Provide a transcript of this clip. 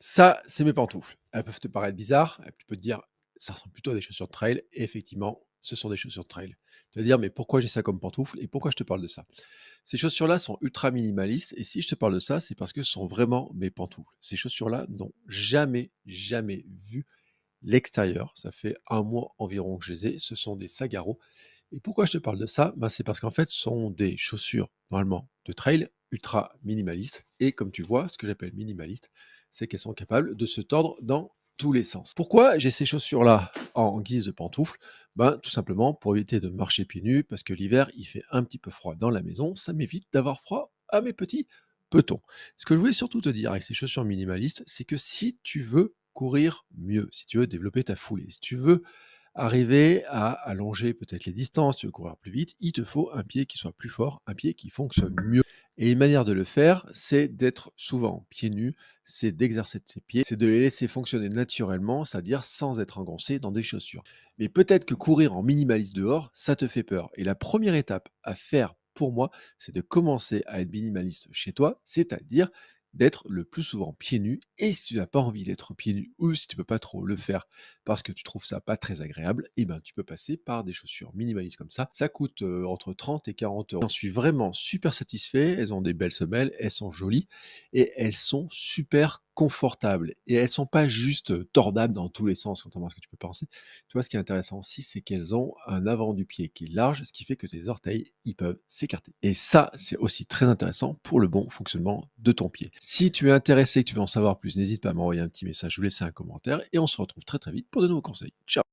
Ça, c'est mes pantoufles. Elles peuvent te paraître bizarres, tu peux te dire: «Ça ressemble plutôt à des chaussures de trail» et effectivement, ce sont des chaussures de trail. Tu vas dire: «Mais pourquoi j'ai ça comme pantoufles et pourquoi je te parle de ça?» Ces chaussures-là sont ultra minimalistes et si je te parle de ça, c'est parce que ce sont vraiment mes pantoufles. Ces chaussures-là n'ont jamais, jamais vu l'extérieur. Ça fait 1 mois environ que je les ai. Ce sont des Sagaro et pourquoi je te parle de ça? Ben, c'est parce qu'en fait, ce sont des chaussures, normalement, de trail, ultra minimalistes et comme tu vois, ce que j'appelle minimaliste, c'est qu'elles sont capables de se tordre dans tous les sens. Pourquoi j'ai ces chaussures-là en guise de pantoufles? Ben, tout simplement pour éviter de marcher pieds nus, parce que l'hiver, il fait un petit peu froid dans la maison, ça m'évite d'avoir froid à mes petits petons. Ce que je voulais surtout te dire avec ces chaussures minimalistes, c'est que si tu veux courir mieux, si tu veux développer ta foulée, si tu veux arriver à allonger peut-être les distances, tu veux courir plus vite, il te faut un pied qui soit plus fort, un pied qui fonctionne mieux. Et une manière de le faire, c'est d'être souvent pieds nus, c'est d'exercer de ses pieds, c'est de les laisser fonctionner naturellement, c'est-à-dire sans être engoncé dans des chaussures. Mais peut-être que courir en minimaliste dehors, ça te fait peur. Et la première étape à faire pour moi, c'est de commencer à être minimaliste chez toi, c'est-à-dire d'être le plus souvent pieds nus. Et si tu n'as pas envie d'être pieds nus ou si tu peux pas trop le faire parce que tu trouves ça pas très agréable, eh ben, tu peux passer par des chaussures minimalistes comme ça. Ça coûte entre 30 et 40 euros. J'en suis vraiment super satisfait. Elles ont des belles semelles, elles sont jolies et elles sont super confortables. Et elles sont pas juste tordables dans tous les sens, contrairement à ce que tu peux penser. Tu vois, ce qui est intéressant aussi, c'est qu'elles ont un avant du pied qui est large, ce qui fait que tes orteils, ils peuvent s'écarter. Et ça, c'est aussi très intéressant pour le bon fonctionnement de ton pied. Si tu es intéressé, que tu veux en savoir plus, n'hésite pas à m'envoyer un petit message ou laisser un commentaire et on se retrouve très très vite pour de nouveaux conseils. Ciao!